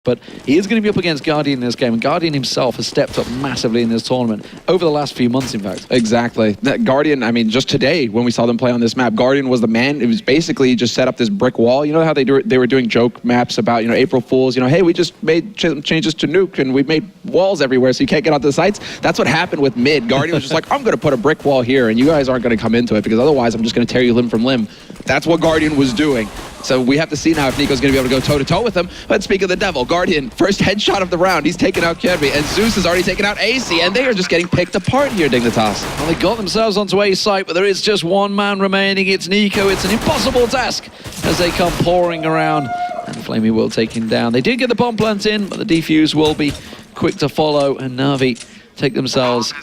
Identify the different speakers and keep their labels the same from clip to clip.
Speaker 1: But he is going to be up against Guardian in this game, and Guardian himself has stepped up massively in this tournament, over the last few months, in fact.
Speaker 2: Exactly. That Guardian, I mean, just today, when we saw them play on this map, Guardian was the man. It was basically just set up this brick wall. You know how they were doing joke maps about, you know, April Fools, you know, hey, we just made changes to Nuke, and we made walls everywhere so you can't get onto the sites. That's what happened with mid. Guardian was just like, I'm going to put a brick wall here, and you guys aren't going to come into it, because otherwise I'm just going to tear you limb from limb. That's what Guardian was doing. So we have to see now if Nico's going to be able to go toe-to-toe with him. But speak of the devil, Guardian, first headshot of the round. He's taken out Kirby, and Zeus has already taken out AC, and they are just getting picked apart here, Dignitas.
Speaker 1: Well, they got themselves onto A site, but there is just one man remaining. It's Nico. It's an impossible task as they come pouring around, and Flamey will take him down. They did get the bomb plant in, but the defuse will be quick to follow, and NaVi take themselves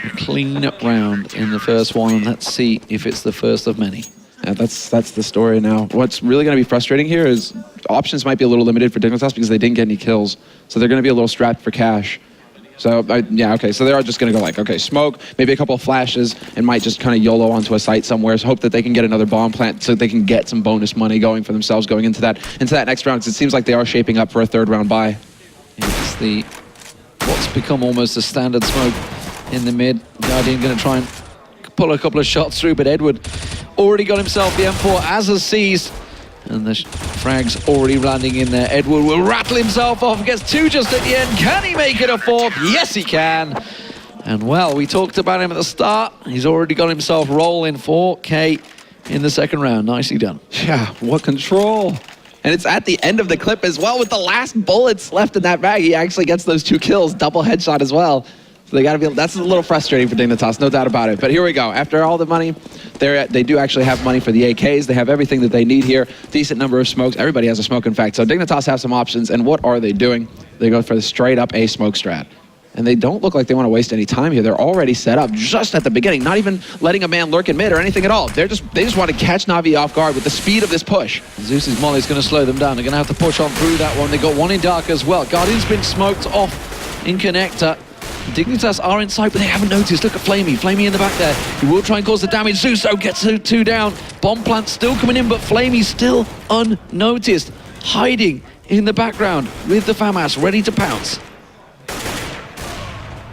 Speaker 1: a clean round in the first one, and let's see if it's the first of many.
Speaker 2: Yeah, that's the story now. What's really going to be frustrating here is options might be a little limited for Dignitas because they didn't get any kills. So they're going to be a little strapped for cash. So, yeah, okay, so they are just going to go like, okay, smoke, maybe a couple of flashes, and might just kind of YOLO onto a site somewhere. So hope that they can get another bomb plant so they can get some bonus money going for themselves going into that next round. Because it seems like they are shaping up for a third round bye.
Speaker 1: It's what's become almost a standard smoke in the mid. Guardian going to try and pull a couple of shots through, but Edward already got himself the M4 as has seized, and the frags already landing in there. Edward will rattle himself off, gets two just at the end. Can he make it a fourth? Yes, he can. And well, we talked about him at the start. He's already got himself rolling 4K in the second round. Nicely done.
Speaker 2: Yeah, what control. And it's at the end of the clip as well with the last bullets left in that bag. He actually gets those 2 kills, double headshot as well. So they got to be, that's a little frustrating for Dignitas, no doubt about it. But here we go. After all the money, they do actually have money for the AKs. They have everything that they need here. Decent number of smokes. Everybody has a smoke, in fact. So Dignitas have some options. And what are they doing? They go for the straight up A smoke strat. And they don't look like they want to waste any time here. They're already set up just at the beginning, not even letting a man lurk in mid or anything at all. They just want to catch NaVi off guard with the speed of this push.
Speaker 1: Zeus's molly is going to slow them down. They're going to have to push on through that one. They got one in dark as well. Guardian's been smoked off in connector. Dignitas are inside, but they haven't noticed. Look at Flamey. Flamey in the back there. He will try and cause the damage. Zeus, though, gets 2 down. Bomb plant still coming in, but Flamey's still unnoticed. Hiding in the background with the FAMAS, ready to pounce.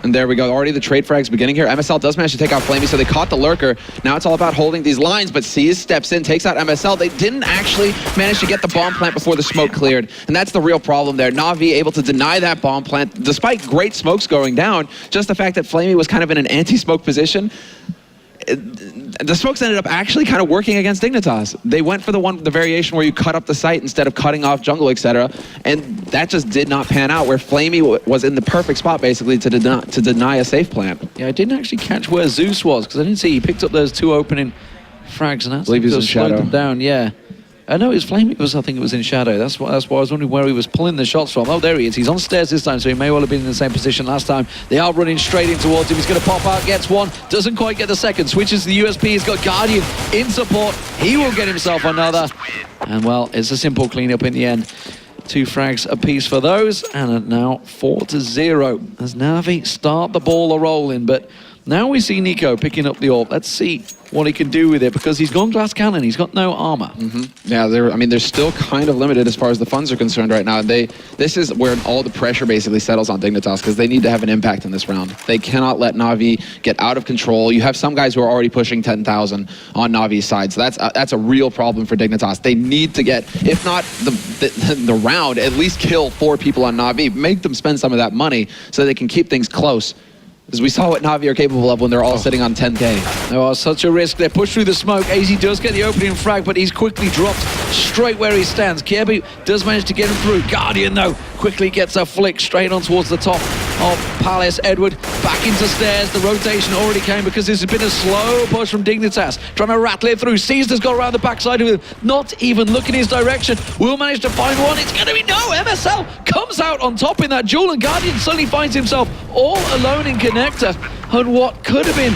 Speaker 2: And there we go. Already the trade frags beginning here. MSL does manage to take out Flamey, so they caught the lurker. Now it's all about holding these lines, but Seas steps in, takes out MSL. They didn't actually manage to get the bomb plant before the smoke cleared, and that's the real problem there. NaVi able to deny that bomb plant, despite great smokes going down. Just the fact that Flamey was kind of in an anti-smoke position. The smokes ended up actually kind of working against Dignitas. They went for the variation where you cut up the site instead of cutting off jungle, etc. And that just did not pan out, where Flamey was in the perfect spot, basically, to deny a safe plant.
Speaker 1: Yeah, I didn't actually catch where Zeus was, because I didn't see. He picked up those 2 opening frags, and that's
Speaker 2: I believe he was in shadow.
Speaker 1: Them down, yeah. I know it was Flamey, I think it was in shadow. That's why I was wondering where he was pulling the shots from. Oh, there he is. He's on stairs this time, so he may well have been in the same position last time. They are running straight in towards him. He's going to pop out, gets one, doesn't quite get the second. Switches to the USP. He's got Guardian in support. He will get himself another. And, well, it's a simple cleanup in the end. 2 frags apiece for those, and now 4-0 as NaVi start the ball a-rolling. But now we see Nico picking up the AWP. Let's see what he can do with it, because he's gone glass cannon. He's got no armor.
Speaker 2: Yeah, they're still kind of limited as far as the funds are concerned right now. This is where all the pressure basically settles on Dignitas, because they need to have an impact in this round. They cannot let NaVi get out of control. You have some guys who are already pushing 10,000 on NaVi's side, so that's a real problem for Dignitas. They need to get, if not the round, at least kill 4 people on NaVi, make them spend some of that money so they can keep things close. As we saw what NaVi are capable of when they're all sitting on 10K.
Speaker 1: Oh, such a risk. They push through the smoke. AZ does get the opening frag, but he's quickly dropped straight where he stands. Kirby does manage to get him through. Guardian, though, quickly gets a flick straight on towards the top of Palace. Edward back into stairs. The rotation already came because this has been a slow push from Dignitas. Trying to rattle it through. Caesar's got around the backside of him. Not even looking his direction. Will manage to find one. It's going to be no. MSL comes out on top in that duel, and Guardian suddenly finds himself all alone in connector. And what could have been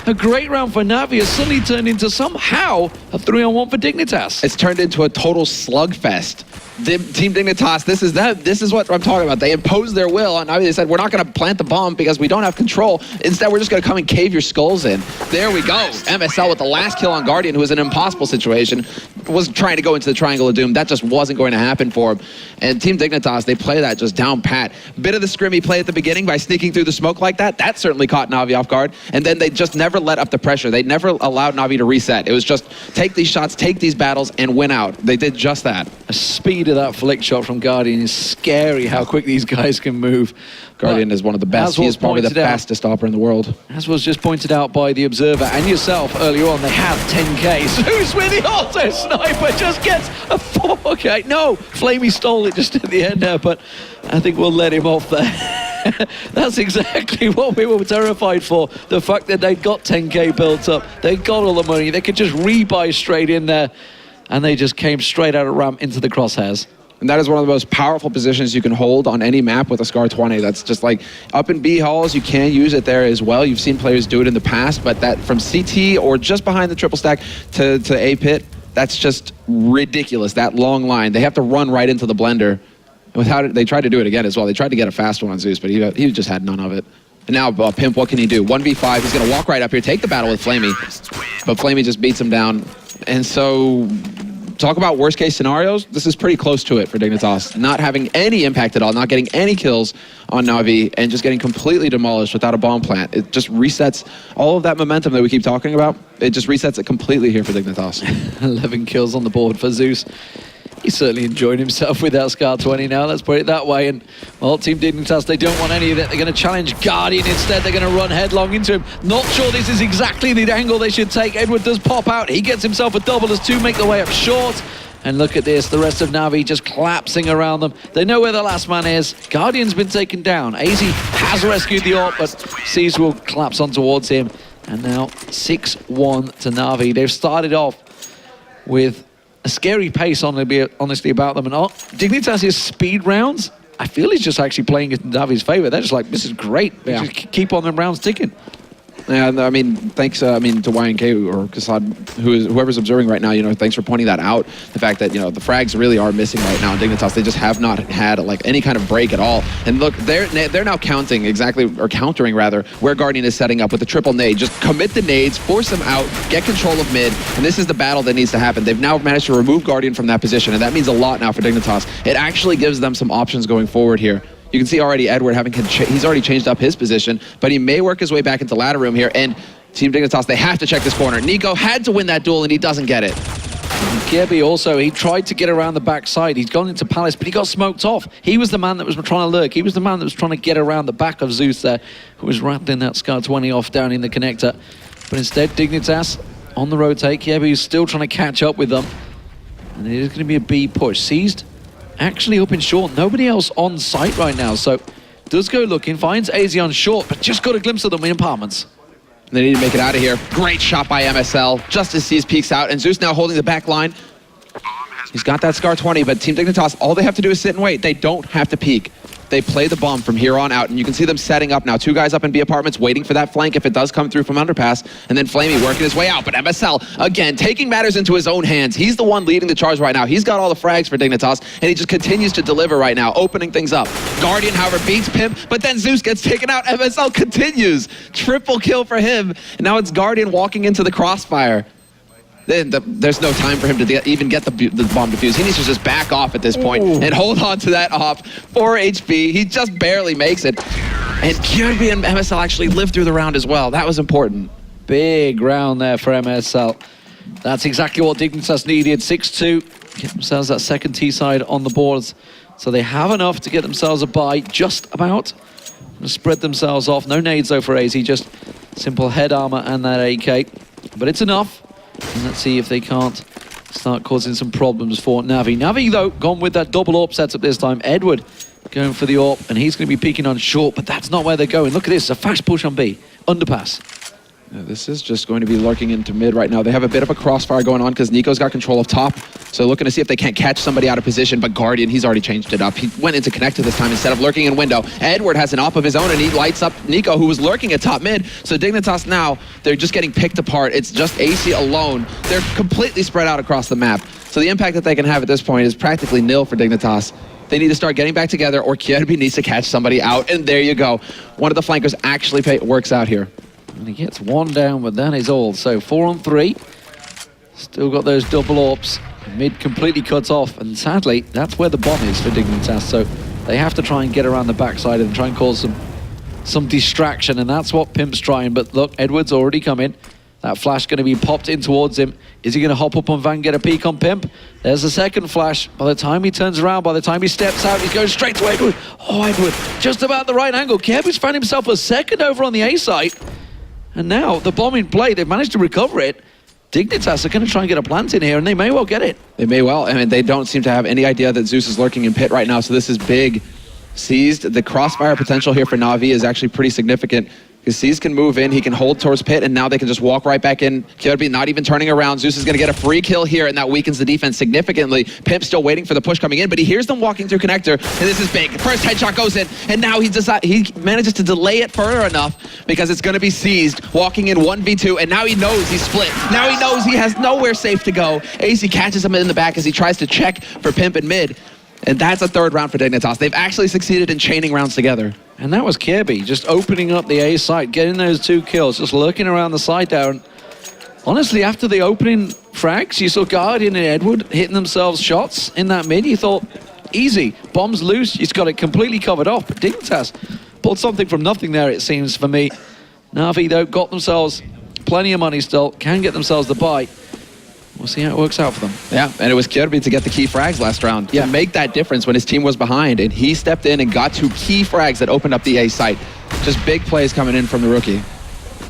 Speaker 1: a great round for NaVi has suddenly turned into somehow a 3-on-1 for Dignitas.
Speaker 2: It's turned into a total slugfest. Team Dignitas, this is what I'm talking about. They imposed their will on NaVi. They said, we're not going to plant the bomb because we don't have control. Instead, we're just going to come and cave your skulls in. There we go. MSL with the last kill on Guardian, who was in an impossible situation, was trying to go into the Triangle of Doom. That just wasn't going to happen for him. And Team Dignitas, they play that just down pat. Bit of the scrimmy play at the beginning by sneaking through the smoke like that. That certainly caught NaVi off guard. And then they just never let up the pressure. They never allowed NaVi to reset. It was just take these shots, take these battles, and win out. They did just that.
Speaker 1: The speed of that flick shot from Guardian is scary, how quick these guys can move.
Speaker 2: Guardian is one of the best. He is probably the fastest opera in the world.
Speaker 1: As was just pointed out by the Observer and yourself earlier on, they have 10K. Zeus with the auto sniper just gets a 4K. No, Flamey stole it just at the end there, but I think we'll let him off there. That's exactly what we were terrified for. The fact that they'd got 10K built up. They got all the money. They could just rebuy straight in there. And they just came straight out of ramp into the crosshairs.
Speaker 2: And that is one of the most powerful positions you can hold on any map with a Scar 20. That's just like up in B halls, you can use it there as well. You've seen players do it in the past, but that from CT or just behind the triple stack to A pit, that's just ridiculous, that long line. They have to run right into the blender. Without it, they tried to do it again as well. They tried to get a fast one on Zeus, but he just had none of it. And now Pimp, what can he do? 1v5, he's going to walk right up here, take the battle with Flamey. But Flamey just beats him down. And so, talk about worst case scenarios, this is pretty close to it for Dignitas. Not having any impact at all, not getting any kills on NaVi, and just getting completely demolished without a bomb plant. It just resets all of that momentum that we keep talking about. It just resets it completely here for Dignitas.
Speaker 1: 11 kills on the board for Zeus. He's certainly enjoying himself with that Scar 20 now, let's put it that way. And, well, Team Dignitas, they don't want any of that. They're going to challenge Guardian instead. They're going to run headlong into him. Not sure this is exactly the angle they should take. Edward does pop out. He gets himself a double as two make the way up short. And look at this, the rest of NaVi just collapsing around them. They know where the last man is. Guardian's been taken down. AZ has rescued the AWP, but C's will collapse on towards him. And now 6-1 to NaVi. They've started off with a scary pace, honestly, about them. And Dignitas' speed rounds, I feel he's just actually playing it in NaVi's favor. They're just like, this is great.
Speaker 2: Yeah.
Speaker 1: Just keep on them rounds ticking.
Speaker 2: Yeah, I mean, thanks, to YNK or Kassad, whoever's observing right now, you know, thanks for pointing that out. The fact that, you know, the frags really are missing right now in Dignitas. They just have not had, like, any kind of break at all. And look, they're now countering rather, where Guardian is setting up with the triple nade. Just commit the nades, force them out, get control of mid, and this is the battle that needs to happen. They've now managed to remove Guardian from that position, and that means a lot now for Dignitas. It actually gives them some options going forward here. You can see already Edward he's already changed up his position, but he may work his way back into ladder room here. And Team Dignitas, they have to check this corner. Nico had to win that duel, and he doesn't get it.
Speaker 1: Kirby also, he tried to get around the backside. He's gone into Palace, but he got smoked off. He was the man that was trying to lurk. He was the man that was trying to get around the back of Zeus there, who was rattling that Scar 20 off down in the connector. But instead, Dignitas on the rotate. Kirby's still trying to catch up with them. And it is going to be a B push. Seized actually up in short. Nobody else on site right now, so does go looking, finds AZ on short, but just got a glimpse of them in apartments.
Speaker 2: They need to make it out of here. Great shot by MSL, just as C's peeks out, and Zeus now holding the back line. He's got that Scar 20, but Team Dignitas, all they have to do is sit and wait. They don't have to peek. They play the bomb from here on out, and you can see them setting up now. Two guys up in B apartments waiting for that flank if it does come through from underpass, and then Flamey working his way out. But MSL, again, taking matters into his own hands. He's the one leading the charge right now. He's got all the frags for Dignitas, and he just continues to deliver right now, opening things up. Guardian, however, beats Pimp, but then Zeus gets taken out. MSL continues. Triple kill for him. And now it's Guardian walking into the crossfire. There's no time for him to even get the bomb defused. He needs to just back off at this point and hold on to that op. 4 HP, he just barely makes it. And Kirby and MSL actually lived through the round as well. That was important.
Speaker 1: Big round there for MSL. That's exactly what Dignitas needed. 6-2, get themselves that second T-side on the boards. So they have enough to get themselves a bye, just about. Spread themselves off. No nades though for AZ, just simple head armor and that AK. But it's enough. And let's see if they can't start causing some problems for NaVi. NaVi, though, gone with that double AWP setup this time. Edward going for the AWP, and he's going to be peeking on short, but that's not where they're going. Look at this, a fast push on B. Underpass.
Speaker 2: Yeah, this is just going to be lurking into mid right now. They have a bit of a crossfire going on because Nico's got control of top. So looking to see if they can't catch somebody out of position, but Guardian, he's already changed it up. He went into connector this time instead of lurking in window. Edward has an op of his own, and he lights up Nico, who was lurking at top mid. So Dignitas now, they're just getting picked apart. It's just AC alone. They're completely spread out across the map. So the impact that they can have at this point is practically nil for Dignitas. They need to start getting back together, or Kirby needs to catch somebody out, and there you go. One of the flankers actually works out here.
Speaker 1: And he gets one down, but that is all. So 4 on 3. Still got those double AWPs. Mid completely cut off, and sadly, that's where the bomb is for Dignitas. So they have to try and get around the backside and try and cause some distraction, and that's what Pimp's trying. But look, Edward's already come in. That flash going to be popped in towards him. Is he going to hop up on Van, get a peek on Pimp? There's a second flash. By the time he turns around, by the time he steps out, he's going straight to Edward. Oh, Edward, just about the right angle. Kirby's found himself a second over on the A site. And now, the bomb in play, they've managed to recover it. Dignitas are going to try and get a plant in here, and they may well get it.
Speaker 2: They may well. I mean, they don't seem to have any idea that Zeus is lurking in pit right now, so this is big. Seized. The crossfire potential here for NaVi is actually pretty significant. Because Seized can move in, he can hold towards pit, and now they can just walk right back in. Kirby not even turning around. Zeus is going to get a free kill here, and that weakens the defense significantly. Pimp still waiting for the push coming in, but he hears them walking through connector, and this is big. First headshot goes in, and now he manages to delay it further enough because it's going to be Seized, walking in 1v2, and now he knows he's split. Now he knows he has nowhere safe to go. AC catches him in the back as he tries to check for Pimp in mid. And that's a third round for Dignitas. They've actually succeeded in chaining rounds together.
Speaker 1: And that was Kirby, just opening up the A site, getting those 2 kills, just lurking around the side down. Honestly, after the opening frags, you saw Guardian and Edward hitting themselves shots in that mid. You thought, easy, bomb's loose, he's got it completely covered off. But Dignitas pulled something from nothing there, it seems, for me. NaVi, though, got themselves plenty of money still, can get themselves the buy. We'll see how it works out for them.
Speaker 2: Yeah, and it was Kirby to get the key frags last round. To make that difference when his team was behind, and he stepped in and got 2 key frags that opened up the A site. Just big plays coming in from the rookie.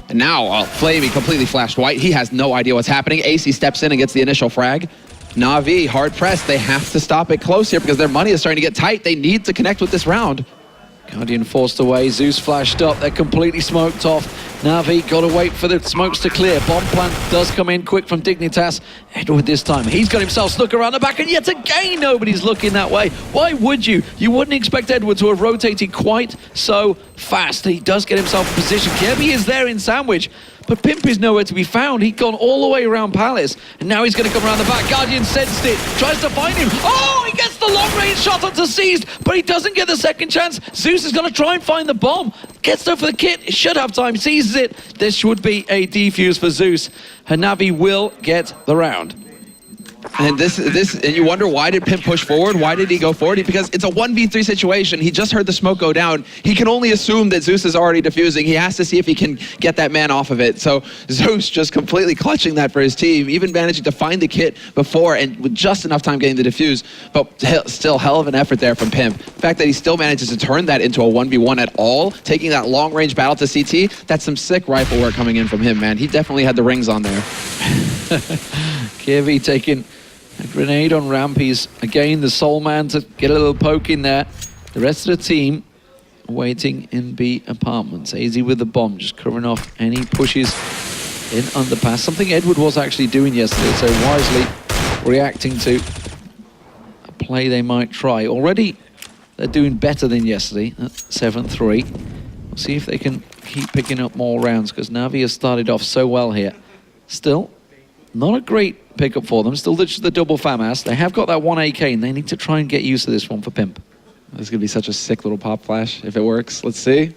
Speaker 2: And now, Flamey completely flashed white. He has no idea what's happening. AC steps in and gets the initial frag. NaVi, hard pressed. They have to stop it close here because their money is starting to get tight. They need to connect with this round.
Speaker 1: Guardian forced away, Zeus flashed up, they're completely smoked off. NaVi got to wait for the smokes to clear. Bomb plant does come in quick from Dignitas. Edward this time, he's got himself snuck around the back, and yet again nobody's looking that way. Why would you? You wouldn't expect Edward to have rotated quite so fast. He does get himself in position. Kirby is there in sandwich, but Pimp is nowhere to be found. He'd gone all the way around Palace, and now he's going to come around the back. Guardian sensed it, tries to find him. Oh, he gets the long-range shot onto Seized, but he doesn't get the second chance. Zeus is going to try and find the bomb. Gets there for the kit, should have time, seizes it. This should be a defuse for Zeus, and NaVi will get the round.
Speaker 2: And and you wonder, why did Pimp push forward? Why did he go forward? Because it's a 1v3 situation. He just heard the smoke go down. He can only assume that Zeus is already defusing. He has to see if he can get that man off of it. So Zeus just completely clutching that for his team, even managing to find the kit before and with just enough time getting the defuse. But still hell of an effort there from Pimp. The fact that he still manages to turn that into a 1v1 at all, taking that long-range battle to CT, that's some sick rifle work coming in from him, man. He definitely had the rings on there.
Speaker 1: Kirby taking a grenade on ramp. He's again the sole man to get a little poke in there. The rest of the team waiting in B apartments. AZ with the bomb, just covering off any pushes in underpass. Something Edward was actually doing yesterday, so wisely reacting to a play they might try. Already they're doing better than yesterday at 7-3. We'll see if they can keep picking up more rounds, because NaVi has started off so well here. Still, not a great pickup for them. Still the double FAMAS. They have got that 1 AK, and they need to try and get used to this one for Pimp.
Speaker 2: This is going to be such a sick little pop flash if it works. Let's see.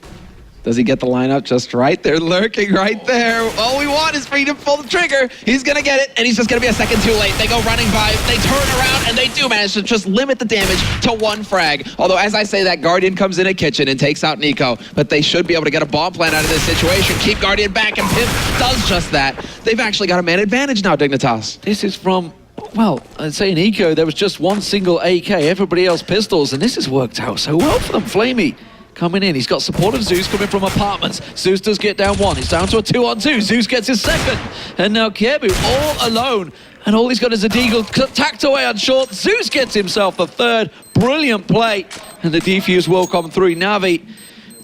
Speaker 2: Does he get the lineup just right? They're lurking right there. All we want is for him to pull the trigger. He's going to get it, and he's just going to be a second too late. They go running by, they turn around, and they do manage to just limit the damage to 1 frag. Although, as I say that, Guardian comes in at kitchen and takes out Nico, but they should be able to get a bomb plant out of this situation. Keep Guardian back, and Pimp does just that. They've actually got a man advantage now, Dignitas.
Speaker 1: This is from, well, I'd say in Eco, there was just 1 single AK, everybody else pistols, and this has worked out so well for them. Flamey coming in, he's got support of Zeus coming from apartments. Zeus does get down 1, he's down to a 2-on-2. Zeus gets his second, and now Kiebu all alone, and all he's got is a deagle tacked away on short. Zeus gets himself the third. Brilliant play, and the defuse will come through. NaVi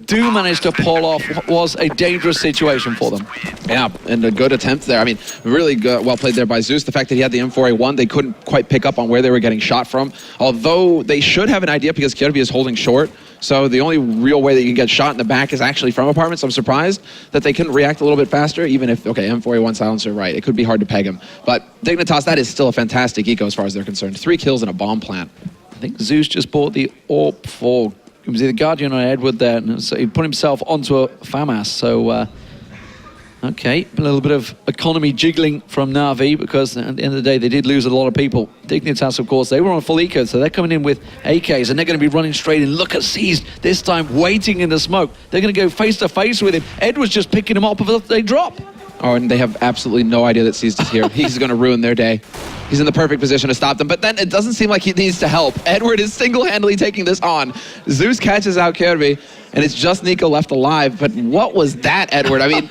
Speaker 1: do manage to pull off what was a dangerous situation for them.
Speaker 2: Yeah, and a good attempt there. I mean, really good, well played there by Zeus. The fact that he had the M4A1, they couldn't quite pick up on where they were getting shot from. Although they should have an idea because Kirby is holding short. So the only real way that you can get shot in the back is actually from apartments. I'm surprised that they couldn't react a little bit faster, even if, okay, M4A1 silencer, right. It could be hard to peg him. But Dignitas, that is still a fantastic eco as far as they're concerned. 3 kills in a bomb plant.
Speaker 1: I think Zeus just bought the AWP for, it was either Guardian or Edward there, and so he put himself onto a FAMAS. So, okay, a little bit of economy jiggling from NaVi because at the end of the day, they did lose a lot of people. Dignitas, of course, they were on full eco, so they're coming in with AKs, and they're going to be running straight in. Look at Seized, this time waiting in the smoke. They're going to go face-to-face with him. Edward's just picking him up if they drop.
Speaker 2: Oh, and they have absolutely no idea that Seized is here. He's going to ruin their day. He's in the perfect position to stop them, but then it doesn't seem like he needs to help. Edward is single-handedly taking this on. Zeus catches out Kirby, and it's just Nico left alive, but what was that, Edward? I mean,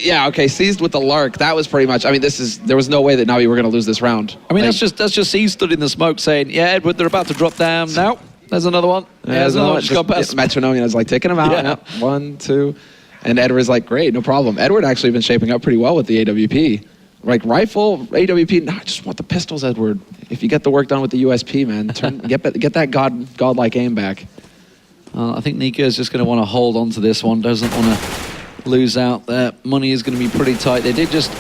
Speaker 2: yeah, okay, Seized with the Lurk. That was pretty much, I mean, there was no way that NaVi were going to lose this round.
Speaker 1: I mean, like, that's just Seized stood in the smoke saying, yeah, Edward, they're about to drop down. Now, there's another one. Yeah, there's another one. Just got past.
Speaker 2: Metronome, is like taking him out.
Speaker 1: Yeah.
Speaker 2: 1, 2, and Edward's like, great, no problem. Edward actually been shaping up pretty well with the AWP. Like rifle, AWP, no, I just want the pistols, Edward. If you get the work done with the USP, man, get that godlike aim back.
Speaker 1: I think Nico is just going to want to hold on to this one. Doesn't want to lose out. Their money is going to be pretty tight. They did just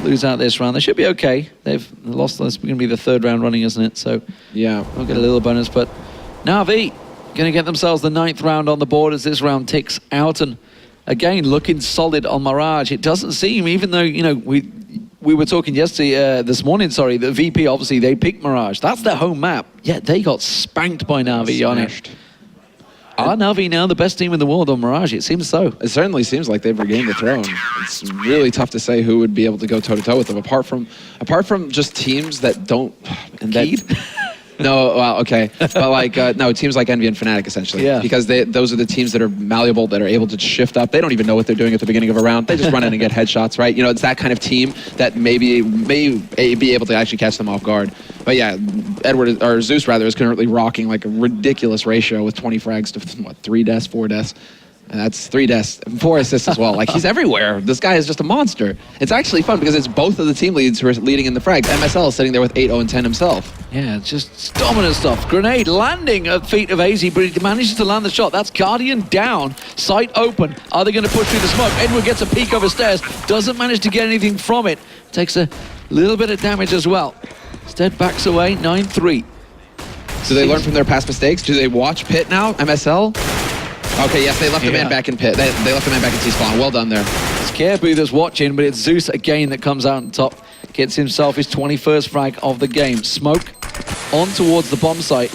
Speaker 1: lose out this round. They should be okay. They've lost. This going to be the 3rd round running, isn't it? So
Speaker 2: yeah,
Speaker 1: we'll get a little bonus. But NaVi going to get themselves the 9th round on the board as this round ticks out. And again, looking solid on Mirage. It doesn't seem, even though, you know, we were talking yesterday, this morning, sorry, the VP, obviously, they picked Mirage. That's their home map. Yet they got spanked by NaVi on it. Are NaVi now the best team in the world on Mirage? It seems so.
Speaker 2: It certainly seems like they've regained the throne. It's really tough to say who would be able to go toe-to-toe with them, apart from just teams that don't... And no, well, okay. But like, no, teams like Envy and Fnatic, essentially.
Speaker 1: Yeah.
Speaker 2: Because those are the teams that are malleable, that are able to shift up. They don't even know what they're doing at the beginning of a round. They just run in and get headshots, right? You know, it's that kind of team that may be able to actually catch them off guard. But yeah, Edward, or Zeus rather, is currently rocking like a ridiculous ratio with 20 frags to, what, 3 deaths, 4 deaths? And that's 3 deaths, 4 assists as well. Like, he's everywhere. This guy is just a monster. It's actually fun because it's both of the team leads who are leading in the frags. MSL is sitting there with 8-0-10 himself.
Speaker 1: Yeah, it's just dominant stuff. Grenade landing at feet of AZ, but he manages to land the shot. That's Guardian down, sight open. Are they going to push through the smoke? Edward gets a peek over stairs, doesn't manage to get anything from it. Takes a little bit of damage as well. Instead backs away, 9-3.
Speaker 2: Do they learn from their past mistakes? Do they watch Pit now, MSL? Okay, yes, they left the man back in Pit. They left the man back in T-spawn. Well done there.
Speaker 1: It's Caribou that's watching, but it's Zeus again that comes out on top. Gets himself his 21st frag of the game. Smoke on towards the bomb site.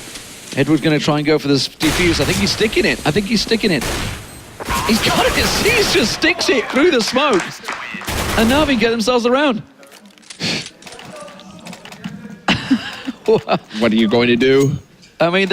Speaker 1: Edward's going to try and go for this defuse. I think he's sticking it. He's got it. He just sticks it through the smoke. And NaVi get themselves around.
Speaker 2: What are you going to do?
Speaker 1: I mean,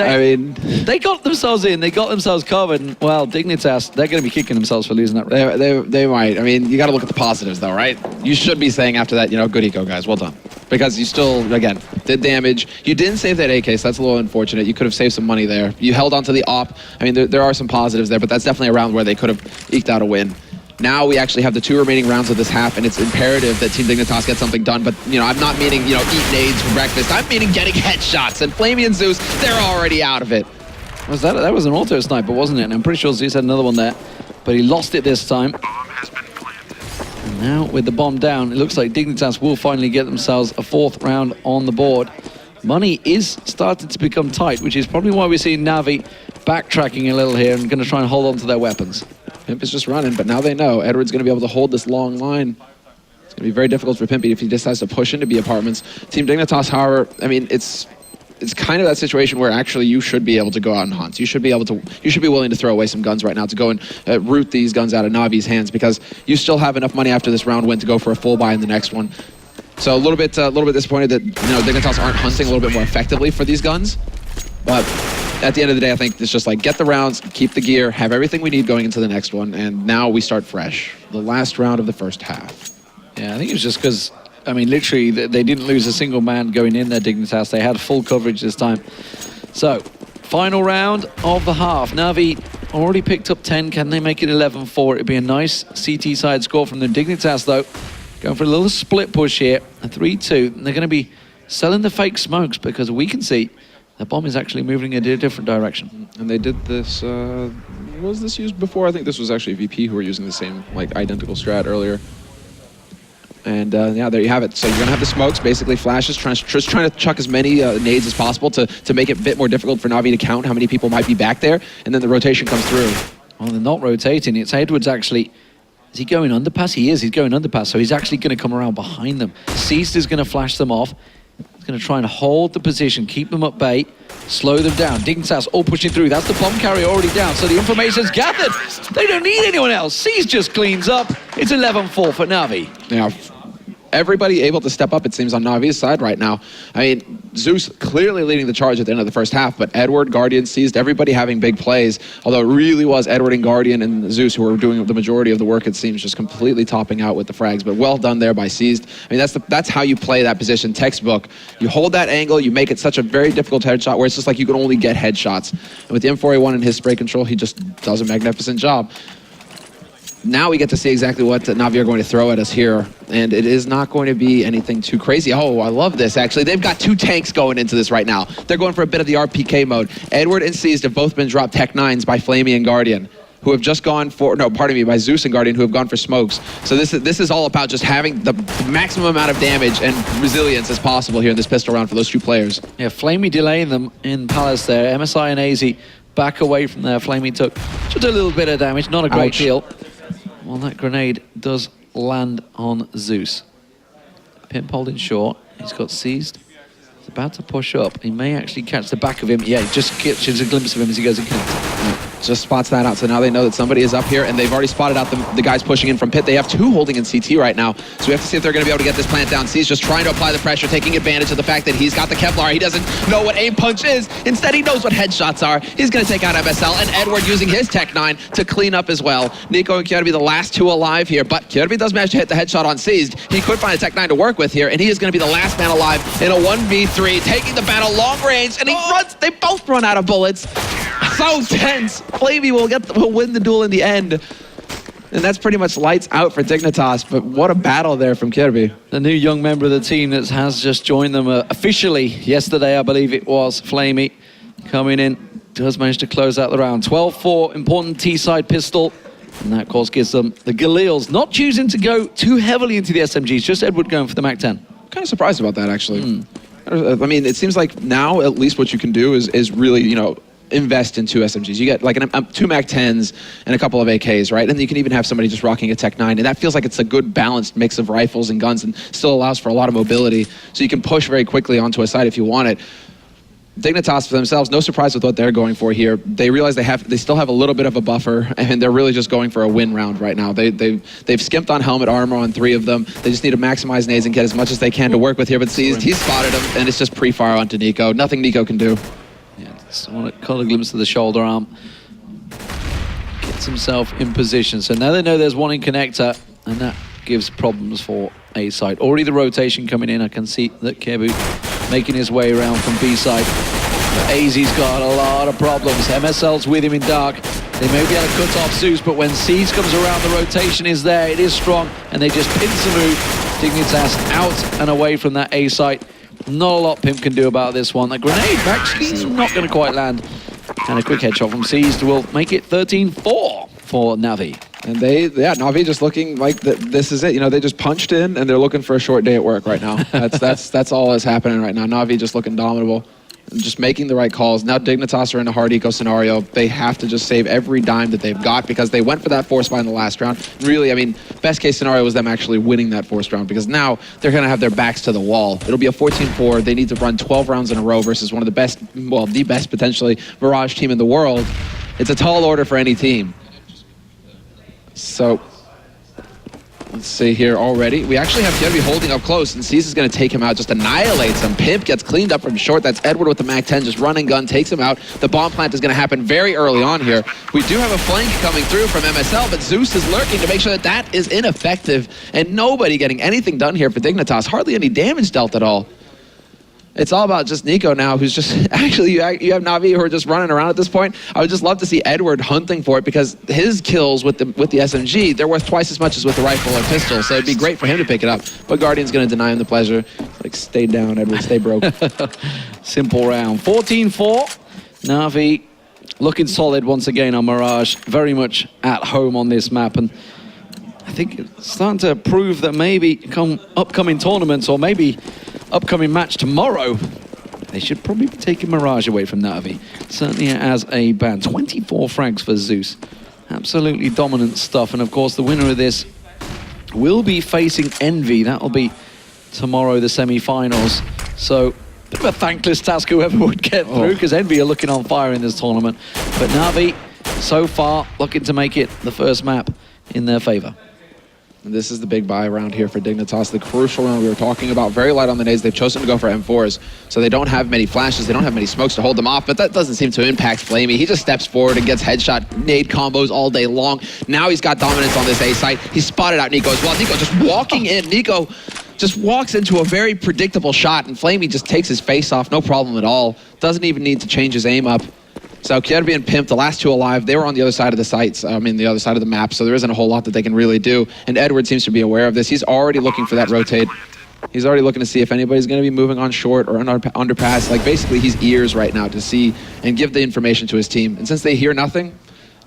Speaker 1: they got themselves in, they got themselves covered, and, well, Dignitas, they're going to be kicking themselves for losing that round.
Speaker 2: They might. I mean, you got to look at the positives, though, right? You should be saying after that, you know, good eco, guys, well done. Because you still, again, did damage. You didn't save that AK, so that's a little unfortunate. You could have saved some money there. You held on to the op. I mean, there are some positives there, but that's definitely a round where they could have eked out a win. Now we actually have the 2 remaining rounds of this half, and it's imperative that Team Dignitas get something done. But, you know, I'm not meaning, you know, eat nades for breakfast. I'm meaning getting headshots. And Flamey and Zeus, they're already out of it.
Speaker 1: That was an auto sniper, wasn't it? And I'm pretty sure Zeus had another one there, but he lost it this time. And now with the bomb down, it looks like Dignitas will finally get themselves a 4th round on the board. Money is starting to become tight, which is probably why we're seeing NaVi backtracking a little here and going to try and hold on to their weapons.
Speaker 2: Pimp is just running, but now they know Edward's going to be able to hold this long line. It's going to be very difficult for Pimpy if he decides to push into B apartments. Team Dignitas, however, I mean, it's kind of that situation where actually you should be able to go out and hunt. You should be willing to throw away some guns right now to go and root these guns out of NaVi's hands, because you still have enough money after this round win to go for a full buy in the next one. So a little bit disappointed that, you know, Dignitas aren't hunting a little bit more effectively for these guns, but at the end of the day, I think it's just like, get the rounds, keep the gear, have everything we need going into the next one, and now we start fresh. The last round of the first half.
Speaker 1: Yeah, I think it was just because, I mean, literally, they didn't lose a single man going in there, Dignitas. They had full coverage this time. So, Final round of the half. NaVi already picked up 10. Can they make it 11-4? It'd be a nice CT side score from the Dignitas, though. Going for a little split push here. A 3-2. And they're going to be selling the fake smokes because we can see the bomb is actually moving in a different direction.
Speaker 2: And they did this, was this used before? I think this was actually VP who were using the same, like, identical strat earlier. And yeah, there you have it. So you're gonna have the smokes, basically flashes, just trying to chuck as many nades as possible to make it a bit more difficult for NaVi to count how many people might be back there, and then the rotation comes through.
Speaker 1: Well, they're not rotating. It's Edwards actually. Is he going underpass? He is. He's going underpass, so he's actually going to come around behind them. Seized is going to flash them off. He's going to try and hold the position, keep them at bay, slow them down. Dignitas all pushing through. That's the bomb carrier already down, so the information's gathered. They don't need anyone else. Seized just cleans up. It's 11-4 for NaVi.
Speaker 2: Yeah. Everybody able to step up, it seems, on NaVi's side right now. I mean, Zeus clearly leading the charge at the end of the first half, but Edward, Guardian, Seized, everybody having big plays, although it really was Edward and Guardian and Zeus who were doing the majority of the work, it seems, just completely topping out with the frags, but well done there by Seized. I mean, that's how you play that position, textbook. You hold that angle, you make it such a very difficult headshot where it's just like you can only get headshots. And with the M4A1 and his spray control, he just does a magnificent job. Now we get to see exactly what NaVi are going to throw at us here, and it is not going to be anything too crazy. Oh, I love this, actually. They've got 2 tanks going into this right now. They're going for a bit of the RPK mode. Edward and Seized have both been dropped Tech 9s by Flamey and Guardian, who have just gone for, no, pardon me, by Zeus and Guardian, who have gone for smokes. So this is all about just having the maximum amount of damage and resilience as possible here in this pistol round for those 2 players.
Speaker 1: Yeah, Flamey delaying them in Palace there. MSI and AZ back away from there. Flamey took just a little bit of damage, not a great deal. Well, that grenade does land on Zeus. Pimp holding short. He's got Seized. He's about to push up. He may actually catch the back of him. Yeah, he just catches a glimpse of him as he goes and connects.
Speaker 2: Just spots that out, so now they know that somebody is up here, and they've already spotted out the guys pushing in from pit. They have 2 holding in CT right now, so we have to see if they're going to be able to get this plant down. C's just trying to apply the pressure, taking advantage of the fact that he's got the Kevlar. He doesn't know what aim punch is. Instead, he knows what headshots are. He's going to take out MSL, and Edward using his Tech 9 to clean up as well. Nico and Kirby the last 2 alive here, but Kirby does manage to hit the headshot on Seized. He could find a Tech 9 to work with here, and he is going to be the last man alive in a 1v3, taking the battle long range, and he runs. They both run out of bullets. So tense. Flavey will win the duel in the end. And that's pretty much lights out for Dignitas, but what a battle there from Kirby.
Speaker 1: The new young member of the team that has just joined them officially yesterday, I believe it was, Flamey, coming in, does manage to close out the round. 12-4, important T-side pistol. And that, of course, gives them the Galils not choosing to go too heavily into the SMGs, just Edward going for the MAC-10.
Speaker 2: Kind of surprised about that, actually. I mean, it seems like now at least what you can do is really, you know, invest in 2 SMGs. You get like 2 MAC-10s and a couple of AKs, right? And you can even have somebody just rocking a Tech 9, and that feels like it's a good balanced mix of rifles and guns and still allows for a lot of mobility, so you can push very quickly onto a side if you want it. Dignitas for themselves, no surprise with what they're going for here. They realize they still have a little bit of a buffer, and they're really just going for a win round right now. They've skimped on helmet armor on 3 of them. They just need to maximize nades and get as much as they can to work with here, but Seized, he spotted him, and it's just pre-fire onto Nico. Nothing Nico can do.
Speaker 1: Yeah, just want to caught a glimpse of the shoulder arm. Gets himself in position. So now they know there's one in connector, and that gives problems for A side. Already the rotation coming in. I can see that Kebu making his way around from B side. But AZ's got a lot of problems. MSL's with him in dark. They may be able to cut off Zeus, but when Seeds comes around, the rotation is there. It is strong, and they just pinch the move. Dignitas out and away from that A site. Not a lot Pimp can do about this one. The grenade actually is not going to quite land. And a quick headshot from Seized will make it 13-4 for NaVi.
Speaker 2: And NaVi just looking like this is it. You know, they just punched in and they're looking for a short day at work right now. That's all that's happening right now. NaVi just looking dominable. Just making the right calls. Now Dignitas are in a hard eco scenario. They have to just save every dime that they've got because they went for that force buy in the last round. Really, I mean, best case scenario was them actually winning that forced round because now they're going to have their backs to the wall. It'll be a 14-4. They need to run 12 rounds in a row versus one of the best, well, the best potentially Mirage team in the world. It's a tall order for any team. So let's see here already. We actually have Kirby holding up close, and Seas is going to take him out, just annihilates him. Pimp gets cleaned up from short. That's Edward with the MAC-10, just running gun, takes him out. The bomb plant is going to happen very early on here. We do have a flank coming through from MSL, but Zeus is lurking to make sure that that is ineffective, and nobody getting anything done here for Dignitas. Hardly any damage dealt at all. It's all about just Nico now, who's just actually you have NaVi who are just running around at this point. I would just love to see Edward hunting for it because his kills with the SMG, they're worth twice as much as with the rifle or pistol. So it'd be great for him to pick it up. But Guardian's going to deny him the pleasure. Like, stay down, Edward, stay broke.
Speaker 1: Simple round. 14-4. NaVi looking solid once again on Mirage. Very much at home on this map. And I think it's starting to prove that maybe come upcoming tournaments or maybe upcoming match tomorrow, they should probably be taking Mirage away from NaVi. Certainly as a band. 24 frags for Zeus. Absolutely dominant stuff. And of course, the winner of this will be facing Envy. That'll be tomorrow, the semi-finals. So, bit of a thankless task whoever would get through, because Envy are looking on fire in this tournament. But NaVi, so far, looking to make it the first map in their favor.
Speaker 2: And this is the big buy round here for Dignitas, the crucial round we were talking about. Very light on the nades. They've chosen to go for M4s, so they don't have many flashes. They don't have many smokes to hold them off, but that doesn't seem to impact Flamey. He just steps forward and gets headshot nade combos all day long. Now he's got dominance on this A site. He spotted out Nico as well. Nico just walking in. Nico just walks into a very predictable shot, and Flamey just takes his face off, no problem at all. Doesn't even need to change his aim up. So Kierby and Pimp, the last two alive, they were on the other side of the sites, the other side of the map, so there isn't a whole lot that they can really do. And Edward seems to be aware of this. He's already looking for that rotate. He's already looking to see if anybody's going to be moving on short or underpass. Like, basically, he's ears right now to see and give the information to his team. And since they hear nothing,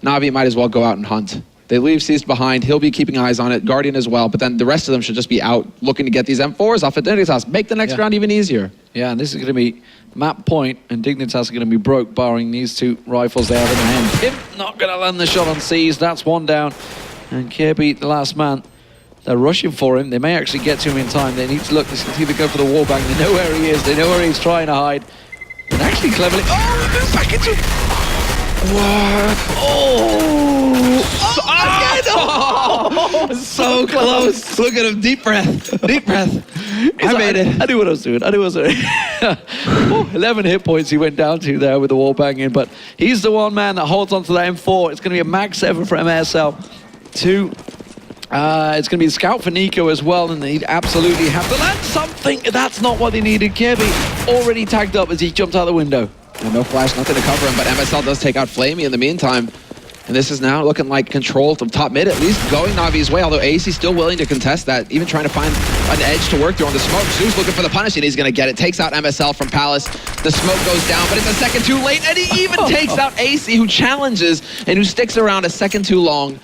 Speaker 2: NaVi might as well go out and hunt. They leave Seized behind. He'll be keeping eyes on it. Guardian as well. But then the rest of them should just be out looking to get these M4s off at Dignitas. Make the next round even easier.
Speaker 1: Yeah, and this is going to be map point, and Dignitas are going to be broke, barring these two rifles they have in their hand. Pimp not going to land the shot on Seized. That's one down. And Kierby, the last man, they're rushing for him. They may actually get to him in time. They need to look. They can either go for the wallbang. They know where he is. They know where he's trying to hide. And actually cleverly... Oh, move back into... What? Oh,
Speaker 2: so close. Look at him. Deep breath. Deep breath. I made it.
Speaker 1: I knew what I was doing. 11 hit points he went down to there with the wall banging, but he's the one man that holds on to that M4. It's going to be a max 7 for MSL. It's going to be a scout for Nico as well, and they'd absolutely have to land something. That's not what they needed. Kierby already tagged up as he jumped out the window.
Speaker 2: And no flash, nothing to cover him, but MSL does take out Flamey in the meantime. And this is now looking like control from top mid, at least going NaVi's way, although AC still willing to contest that, even trying to find an edge to work through on the smoke. Zeus looking for the punish, and he's going to get it. Takes out MSL from Palace. The smoke goes down, but it's a second too late, and he even takes out AC, who challenges and who sticks around a second too long.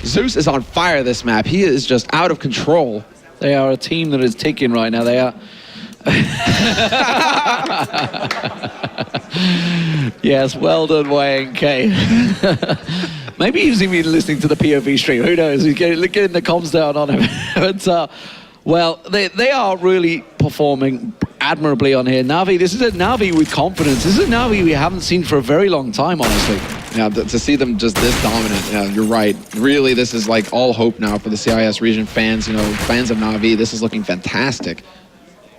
Speaker 2: Zeus is on fire this map. He is just out of control.
Speaker 1: They are a team that is ticking right now. They are... Yes, well done, YNK. Maybe he's even listening to the POV stream. Who knows? He's getting the comms down on him. But, well, they are really performing admirably on here. NaVi, this is a NaVi with confidence. This is a NaVi we haven't seen for a very long time, honestly.
Speaker 2: Yeah, to see them just this dominant, yeah, you're right. Really, this is like all hope now for the CIS region fans, fans of NaVi. This is looking fantastic.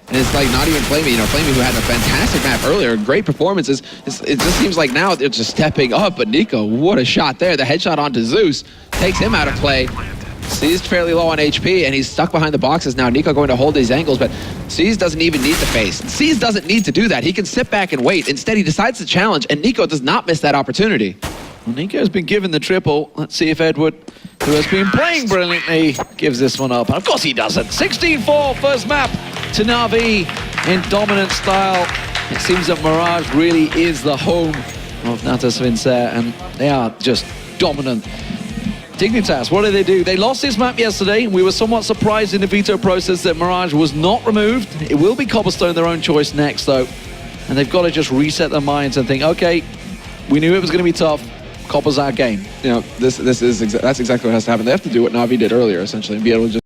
Speaker 2: And it's like not even Flamey, Flamey who had a fantastic map earlier, great performances. It just seems like now they're just stepping up, but Nico, what a shot there. The headshot onto Zeus takes him out of play. Seized fairly low on HP, and he's stuck behind the boxes now. Nico going to hold these angles, but Seized doesn't even need to face. Seized doesn't need to do that. He can sit back and wait. Instead, he decides to challenge, and Nico does not miss that opportunity.
Speaker 1: Well, Nico's been given the triple. Let's see if Edward, who has been playing brilliantly, gives this one up. And of course he doesn't. 16-4, first map to NaVi in dominant style. It seems that Mirage really is the home of Natus Vincere, and they are just dominant. Dignitas, what did they do? They lost this map yesterday. We were somewhat surprised in the veto process that Mirage was not removed. It will be Cobblestone, their own choice next, though. And they've got to just reset their minds and think, okay, we knew it was going to be tough. Cobble's our game.
Speaker 2: That's exactly what has to happen. They have to do what NaVi did earlier, essentially, and be able to just